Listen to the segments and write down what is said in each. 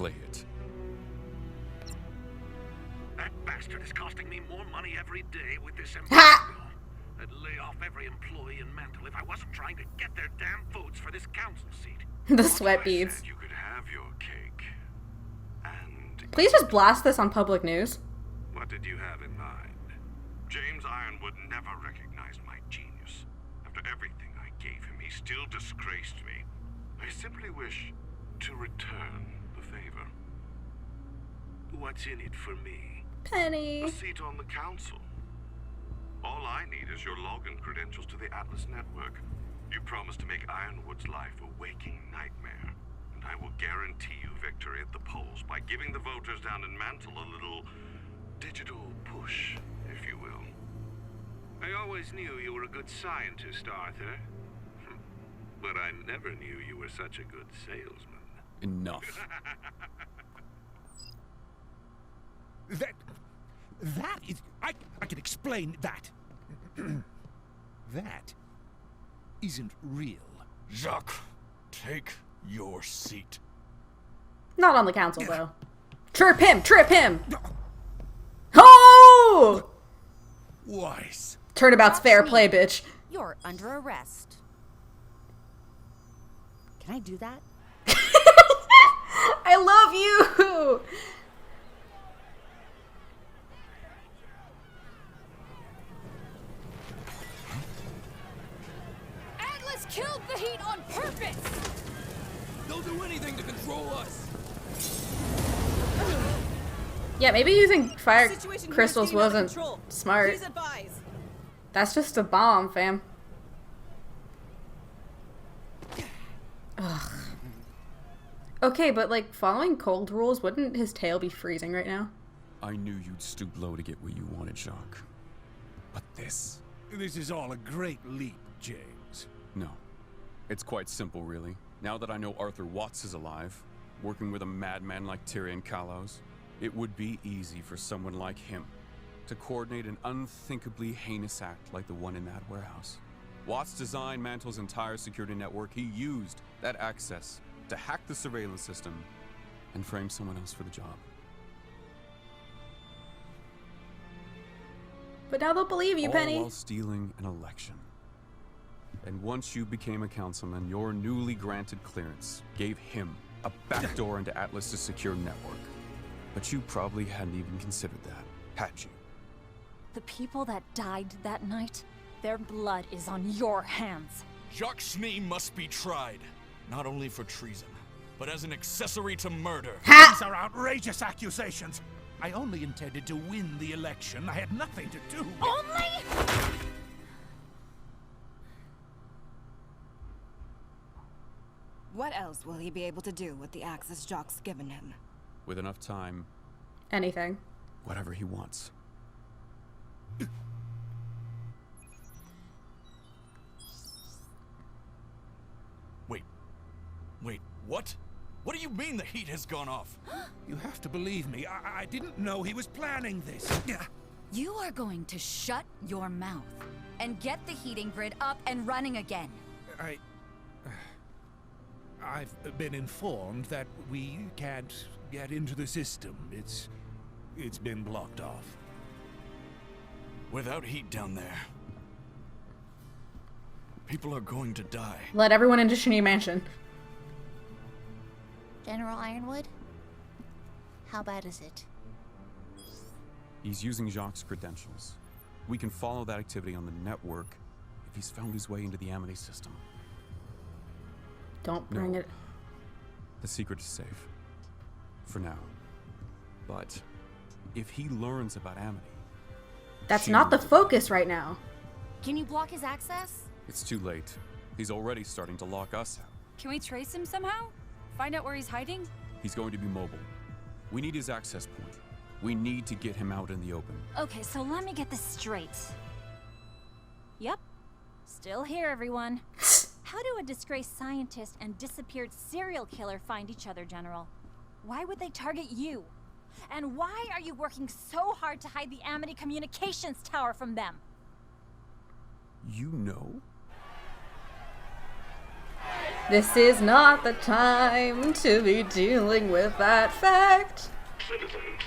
play it. That bastard is costing me more money every day with this Ha! embargo. I'd lay off every employee in Mantle if I wasn't trying to get their damn foods for this council seat. The sweat beads. You could have your cake. And Please just blast this on public news. what did you have in mind? James Ironwood never recognized my genius. After everything I gave him, he still disgraced me. I simply wish to return the favor. What's in it for me? Penny. A seat on the council. All I need is your login credentials to the Atlas network. You promised to make Ironwood's life a waking nightmare, and I will guarantee you victory at the polls by giving the voters down in Mantle a little digital push, if you will. I always knew you were a good scientist, Arthur. But I never knew you were such a good salesman. Enough. That is... I can explain that. That isn't real. Jacques, take your seat. Not on the council, though. Trip him! Trip him! Oh! Weiss. Turnabout's fair play, bitch. You're under arrest. Can I do that? I love you! Atlas killed the heat on purpose! They'll do anything to control us. Yeah, maybe using fire Situation here is crystals getting out of wasn't control. smart. Please advise. That's just a bomb, fam. Ugh. Okay, but like, following cold rules, wouldn't his tail be freezing right now? I knew you'd stoop low to get what you wanted, Jacques. But this... This is all a great leap, James. No. It's quite simple, really. Now that I know Arthur Watts is alive, working with a madman like Tyrion Kallos, it would be easy for someone like him to coordinate an unthinkably heinous act like the one in that warehouse. Watts designed Mantle's entire security network. He used that access to hack the surveillance system and frame someone else for the job. But now they'll believe you, All Penny. while stealing an election. And once you became a councilman, your newly granted clearance gave him a backdoor into Atlas's secure network. But you probably hadn't even considered that, had you? The people that died that night, their blood is on your hands. Jacques Schnee must be tried, not only for treason, but as an accessory to murder. These are outrageous accusations. I only intended to win the election. I had nothing to do with... Only? What else will he be able to do with the access Jacques given him? With enough time, Anything. whatever he wants. Wait, what? What do you mean the heat has gone off? You have to believe me. I didn't know he was planning this. You are going to shut your mouth and get the heating grid up and running again. I've been informed that we can't get into the system. It's been blocked off. Without heat down there, people are going to die. Let everyone into Schnee Mansion. General Ironwood? How bad is it? He's using Jacques' credentials. We can follow that activity on the network if he's found his way into the Amity system. Don't bring it. The secret is safe. For now. But if he learns about Amity... That's not the focus right now. Can you block his access? It's too late. He's already starting to lock us out. Can we trace him somehow? Find out where he's hiding? He's going to be mobile. We need his access point. We need to get him out in the open. Okay, so let me get this straight. Yep. Still here, everyone. How do a disgraced scientist and disappeared serial killer find each other, General? Why would they target you? And why are you working so hard to hide the Amity communications tower from them? You know? This is not the time to be dealing with that fact. Citizens,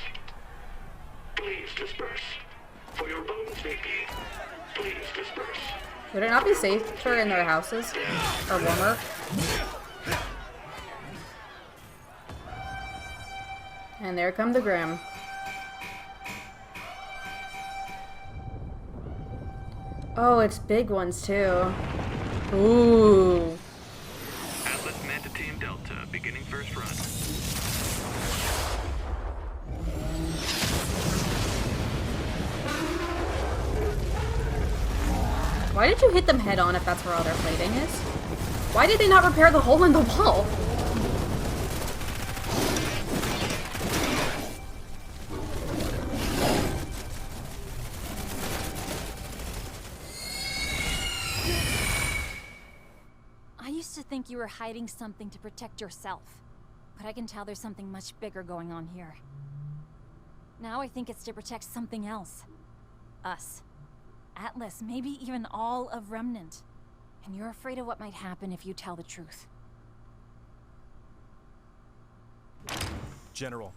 please disperse. For your bones' sake, please disperse. Would it not be safer in their houses? Or warmer? And there come the Grimm. Oh, it's big ones too. Ooh. Atlas Manta Team Delta, beginning first run. Why did you hit them head on if that's where all their plating is? Why did they not repair the hole in the wall? I used to think you were hiding something to protect yourself, but I can tell there's something much bigger going on here. Now I think it's to protect something else. Us. Atlas, maybe even all of Remnant. And you're afraid of what might happen if you tell the truth. General,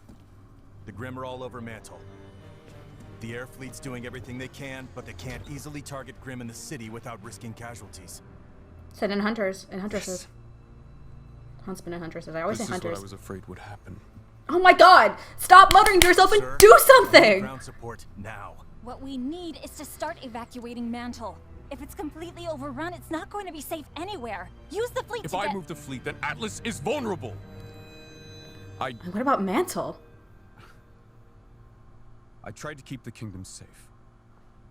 the Grimm are all over Mantle. The air fleet's doing everything they can, but they can't easily target Grimm in the city without risking casualties. Said in hunters and huntresses. Huntsmen and huntresses. I always say hunters. This is what I was afraid would happen. Oh my god! Stop muttering to yourself and Sir, do something! ground support now. What we need is to start evacuating Mantle. If it's completely overrun, it's not going to be safe anywhere. Use the fleet If to I get... move the fleet, then Atlas is vulnerable. And what about Mantle? I tried to keep the kingdom safe.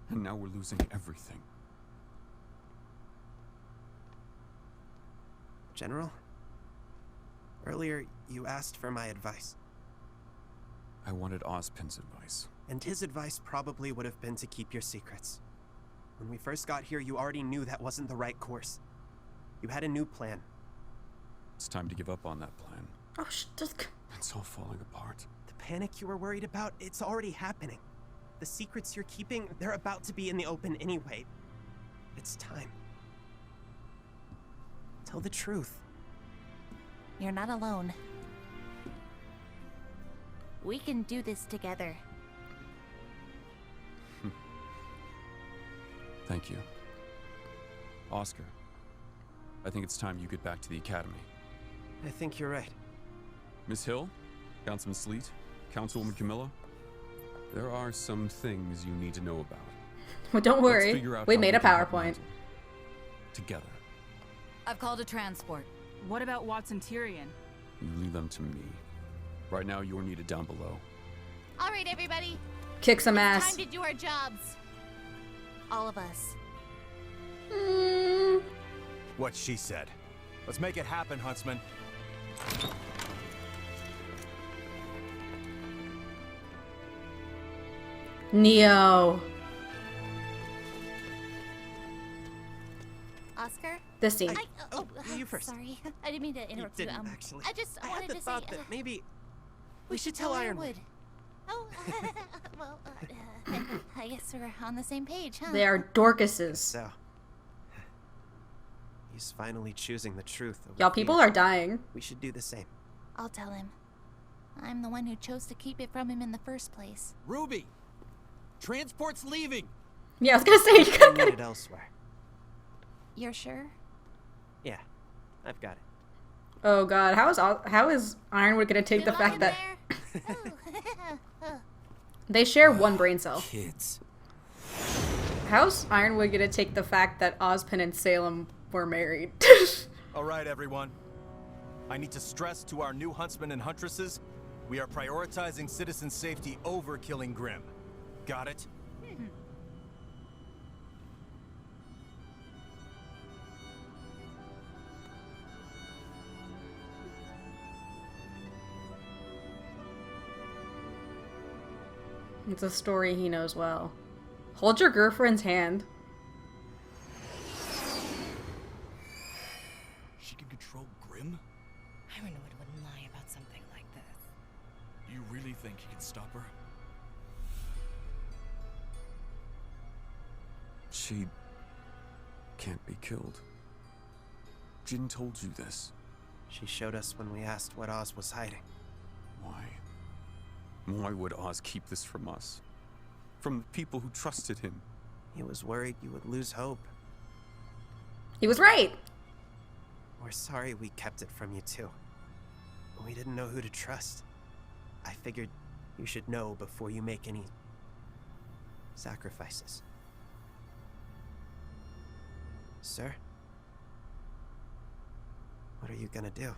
And now we're losing everything. General? Earlier, you asked for my advice. I wanted Ozpin's advice. And his advice probably would have been to keep your secrets. When we first got here, you already knew that wasn't the right course. You had a new plan. It's time to give up on that plan. Oh, just... It's all falling apart. The panic you were worried about, it's already happening. The secrets you're keeping, they're about to be in the open anyway. It's time. Tell the truth. You're not alone. We can do this together. Thank you. Oscar, I think it's time you get back to the academy. I think you're right. Miss Hill, Councilman Sleet, Councilwoman Camilla, there are some things you need to know about. Well, don't worry. Let's figure out We how made a can help PowerPoint. Mantle. Together. I've called a transport. What about Watson Tyrion? You leave them to me. Right now, you're needed down below. All right, everybody. Kick some It's ass. time to do our jobs. All of us. What she said. Let's make it happen, Huntsman. Neo. Oscar? This scene. You first. Sorry. I didn't mean to interrupt you. didn't, actually. I just I wanted had the to thought say... that maybe we should tell Ironwood. Oh, well, I guess we're on the same page, huh? They are Dorcases. So. He's finally choosing the truth. Y'all, people are dying. We should do the same. I'll tell him. I'm the one who chose to keep it from him in the first place. Ruby! Transport's leaving! Yeah, I was gonna say, you Need it elsewhere. You're sure? Yeah, I've got it. Oh god, how is Ironwood gonna take the fact that they share one brain cell? Kids. How's Ironwood gonna take the fact that Ozpin and Salem were married? All right, everyone. I need to stress to our new huntsmen and huntresses, we are prioritizing citizen safety over killing Grimm. Got it? It's a story he knows well. Hold your girlfriend's hand. She can control Grimm? Ironwood wouldn't lie about something like this. You really think he can stop her? She can't be killed. Jin told you this? She showed us when we asked what Oz was hiding. Why? Why would Oz keep this from us? From the people who trusted him? He was worried you would lose hope. He was right. We're sorry we kept it from you too. We didn't know who to trust. I figured you should know before you make any sacrifices. Sir? What are you gonna do?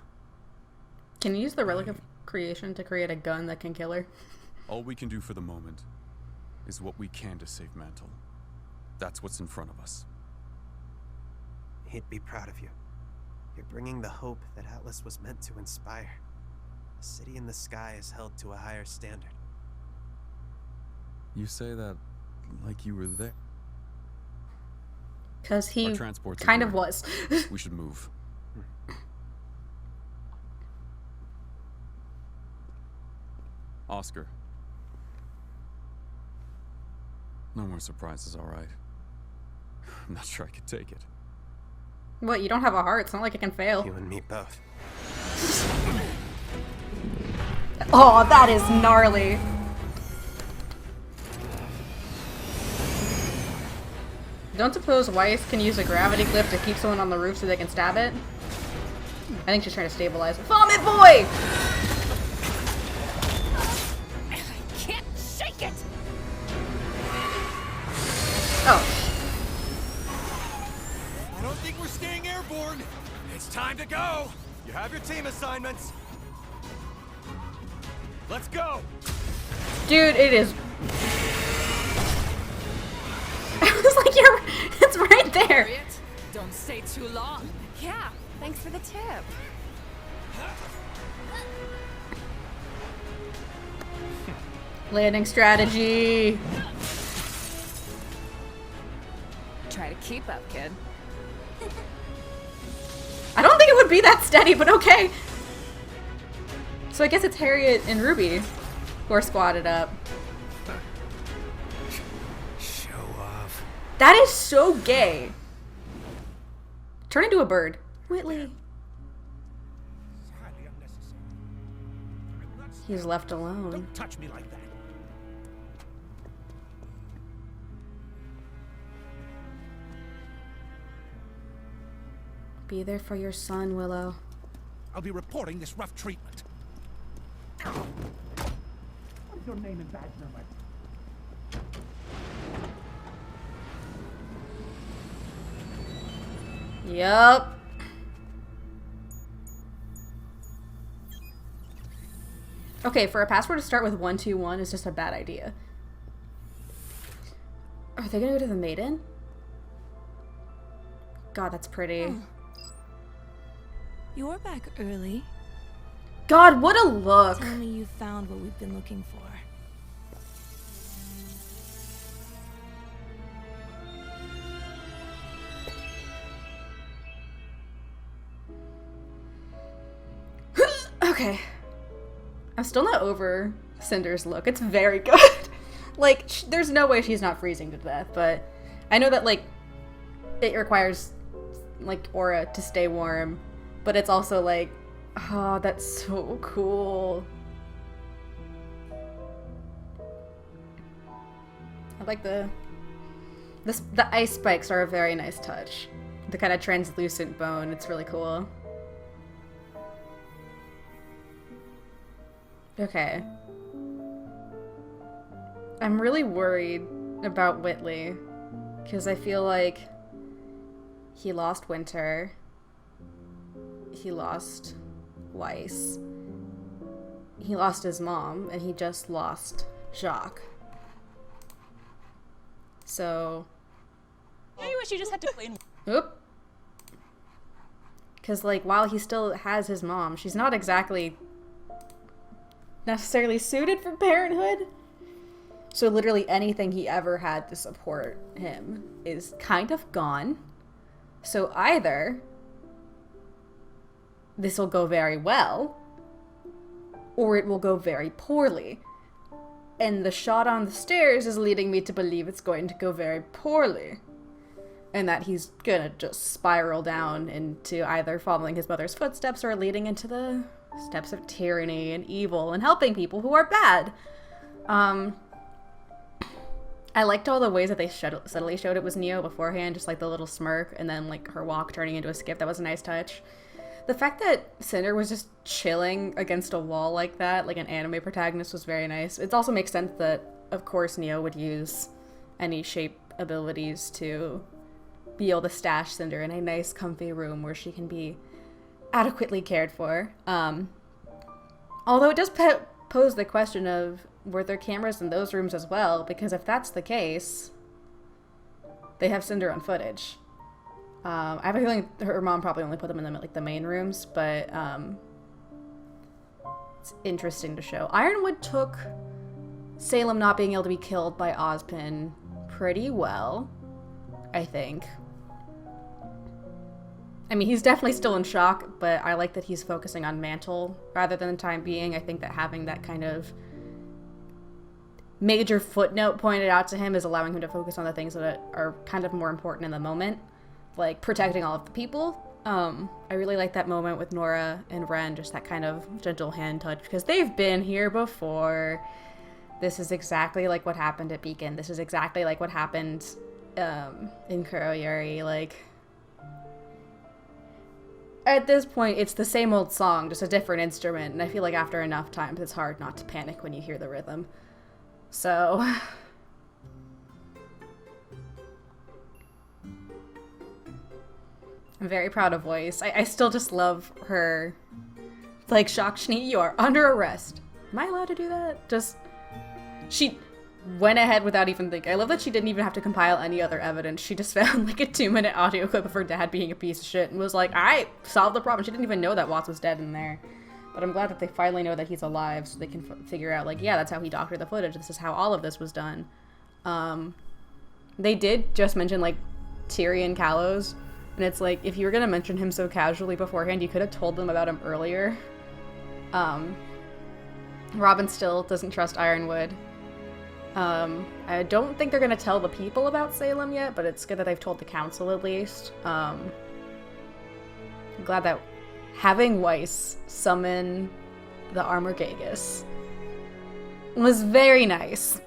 Can you use the Relic of Creation to create a gun that can kill her? All we can do for the moment is what we can to save Mantle. That's what's in front of us. He'd be proud of you. You're bringing the hope that Atlas was meant to inspire. A city in the sky is held to a higher standard. You say that like you were there. Because he Our transport's kind of aboard. was. We should move. Oscar. No more surprises, all right? I'm not sure I could take it. What, you don't have a heart? It's not like it can fail. You and me both. Oh, that is gnarly. Don't suppose Weiss can use a gravity clip to keep someone on the roof so they can stab it? I think she's trying to stabilize. Vomit boy! I can't shake it! Oh. I don't think we're staying airborne. It's time to go. You have your team assignments. Let's go. Dude, it is. I was like, it's right there. Harriet, don't stay too long. Yeah, thanks for the tip. Landing strategy. Try to keep up, kid. I don't think it would be that steady, but okay. So I guess it's Harriet and Ruby who are squatted up. Show off. That is so gay. Turn into a bird. Whitley. Highly unnecessary. I'm not He's left alone. Don't touch me like that. Be there for your son, Willow. I'll be reporting this rough treatment. What's your name and badge number? Yup. Okay, for a password to start with 121 is just a bad idea. Are they gonna go to the Maiden? God, that's pretty. You're back early. God, what a look! Tell me you found what we've been looking for. Okay. I'm still not over Cinder's look. It's very good. Like, there's no way she's not freezing to death, but I know that, like, it requires, like, aura to stay warm, but it's also like, oh, that's so cool. I like the ice spikes are a very nice touch. The kind of translucent bone, it's really cool. Okay. I'm really worried about Whitley, because I feel like he lost Winter. He lost Weiss. He lost his mom, and he just lost Jacques. So... I wish you just had to clean. Oop. Because, like, while he still has his mom, she's not exactly necessarily suited for parenthood. So literally anything he ever had to support him is kind of gone. So either this will go very well, or it will go very poorly. And the shot on the stairs is leading me to believe it's going to go very poorly. and that he's gonna just spiral down into either following his mother's footsteps or leading into the steps of tyranny and evil and helping people who are bad. I liked all the ways that they subtly showed it was Neo beforehand, just like the little smirk and then like her walk turning into a skip. That was a nice touch. The fact that Cinder was just chilling against a wall like that, like an anime protagonist, was very nice. It also makes sense that, of course, Neo would use any shape abilities to be able to stash Cinder in a nice, comfy room where she can be adequately cared for. Although it does pose the question of, were there cameras in those rooms as well? Because if that's the case, they have Cinder on footage. I have a feeling her mom probably only put them in the main rooms, but it's interesting to show. Ironwood took Salem not being able to be killed by Ozpin pretty well, I think. I mean, he's definitely still in shock, but I like that he's focusing on Mantle rather than the time being. I think that having that kind of major footnote pointed out to him is allowing him to focus on the things that are kind of more important in the moment, like protecting all of the people. I really like that moment with Nora and Ren, just that kind of gentle hand touch, because they've been here before. This is exactly like what happened at Beacon. This is exactly like what happened in Kuroyuri. Like, at this point, it's the same old song, just a different instrument, and I feel like after enough times, it's hard not to panic when you hear the rhythm. So, I'm very proud of Voice. I still just love her. Like, Jacques Schnee, you are under arrest. Am I allowed to do that? Just, she went ahead without even thinking. I love that she didn't even have to compile any other evidence. She just found like a 2-minute audio clip of her dad being a piece of shit and was like, I solved the problem. She didn't even know that Watts was dead in there. But I'm glad that they finally know that he's alive, so they can figure out, like, yeah, that's how he doctored the footage. This is how all of this was done. They did just mention, like, Tyrion Kalos, and it's like, if you were gonna mention him so casually beforehand, you could have told them about him earlier. Robin still doesn't trust Ironwood. I don't think they're gonna tell the people about Salem yet, but it's good that they've told the council at least. I'm glad that having Weiss summon the Armor Gagus was very nice.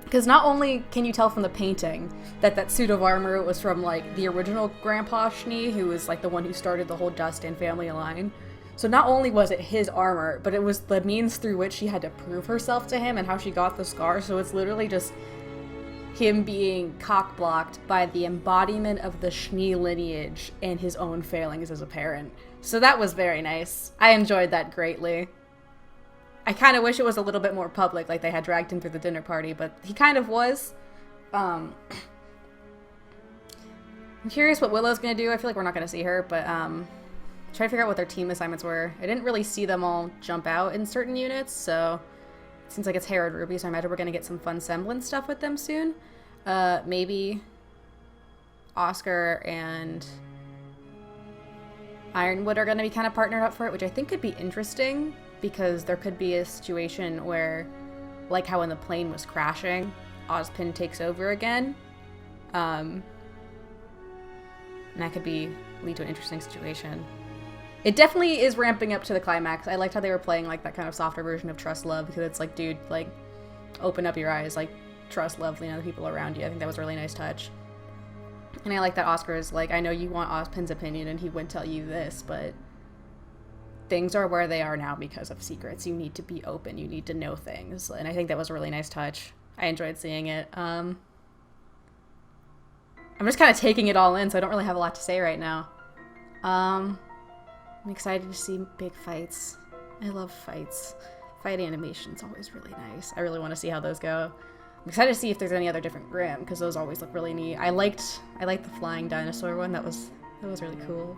Because not only can you tell from the painting that suit of armor was from, like, the original Grandpa Schnee, who was, like, the one who started the whole Dustin family line. So not only was it his armor, but it was the means through which she had to prove herself to him and how she got the scar. So it's literally just him being cock-blocked by the embodiment of the Schnee lineage and his own failings as a parent. So that was very nice. I enjoyed that greatly. I kind of wish it was a little bit more public, like they had dragged him through the dinner party, but he kind of was. I'm curious what Willow's gonna do. I feel like we're not gonna see her, but trying to figure out what their team assignments were. I didn't really see them all jump out in certain units, so it seems like it's Herod Ruby, so I imagine we're gonna get some fun semblance stuff with them soon. Maybe Oscar and Ironwood are going to be kind of partnered up for it, which I think could be interesting, because there could be a situation where, like how when the plane was crashing, Ozpin takes over again. And that could lead to an interesting situation. It definitely is ramping up to the climax. I liked how they were playing like that kind of softer version of Trust Love, because it's like, dude, like, open up your eyes, like, trust love, you know, the people around you. I think that was a really nice touch. And I like that Oscar is like, I know you want Ozpin's opinion and he wouldn't tell you this, but things are where they are now because of secrets. You need to be open. You need to know things. And I think that was a really nice touch. I enjoyed seeing it. I'm just kind of taking it all in, so I don't really have a lot to say right now. I'm excited to see big fights. I love fights. Fight animation's always really nice. I really want to see how those go. I'm excited to see if there's any other different Grimm, because those always look really neat. I liked the flying dinosaur one. That was really cool.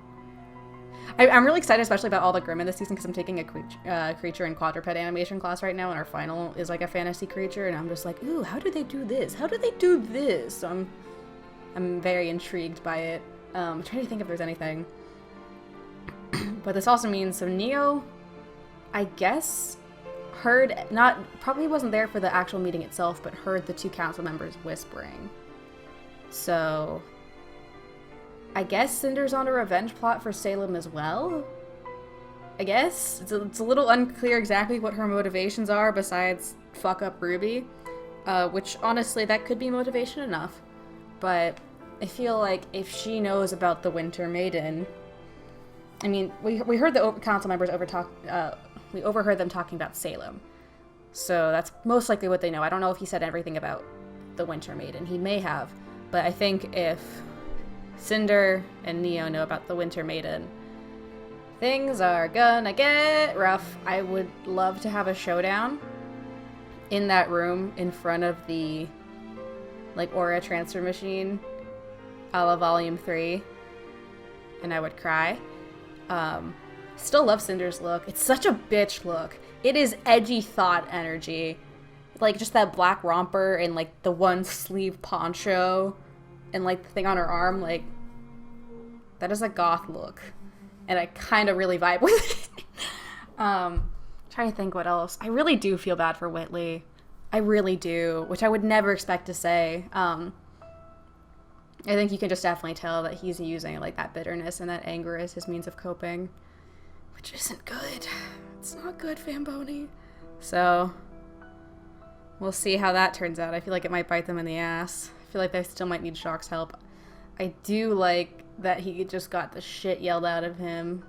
I'm really excited, especially about all the Grimm in this season, because I'm taking a creature and quadruped animation class right now, and our final is like a fantasy creature, and I'm just like, ooh, how do they do this? How do they do this? So I'm very intrigued by it. I'm trying to think if there's anything. But this also means, so Neo, I guess, probably wasn't there for the actual meeting itself, but heard the two council members whispering. So I guess Cinder's on a revenge plot for Salem as well? I guess? It's a little unclear exactly what her motivations are besides fuck up Ruby. Which, honestly, that could be motivation enough. But I feel like if she knows about the Winter Maiden... I mean, we heard the council members we overheard them talking about Salem. So that's most likely what they know. I don't know if he said everything about the Winter Maiden. He may have. But I think if Cinder and Neo know about the Winter Maiden, things are gonna get rough. I would love to have a showdown in that room in front of the, like, aura transfer machine a la Volume 3. And I would cry. Still love Cinder's look. It's such a bitch look. It is edgy thought energy. Like, just that black romper and, like, the one sleeve poncho and, like, the thing on her arm. Like, that is a goth look. And I kind of really vibe with it. Trying to think what else. I really do feel bad for Whitley. I really do. Which I would never expect to say. I think you can just definitely tell that he's using, like, that bitterness and that anger as his means of coping. Which isn't good. It's not good, Famboni. So, we'll see how that turns out. I feel like it might bite them in the ass. I feel like they still might need Jacques' help. I do like that he just got the shit yelled out of him.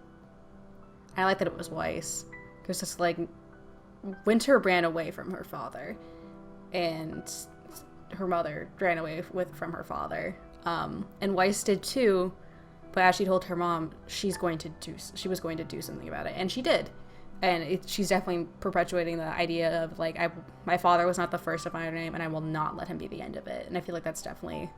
I like that it was Weiss. Because it's like, Winter ran away from her father. And her mother ran away from her father. And Weiss did too. But as she told her mom, she was going to do something about it. And she did. And she's definitely perpetuating the idea of, like, my father was not the first of Iron Name, and I will not let him be the end of it. And I feel like that's definitely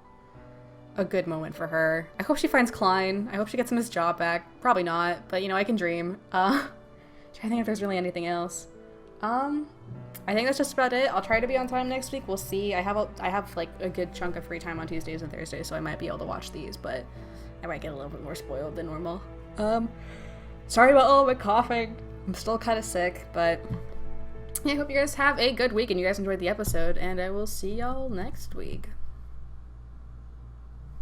a good moment for her. I hope she finds Klein. I hope she gets him his job back. Probably not, but, you know, I can dream. I think if there's really anything else. I think that's just about it. I'll try to be on time next week. We'll see. I have like a good chunk of free time on Tuesdays and Thursdays, so I might be able to watch these, but I might get a little bit more spoiled than normal. Sorry about all my coughing. I'm still kind of sick, but yeah, I hope you guys have a good week and you guys enjoyed the episode, and I will see y'all next week.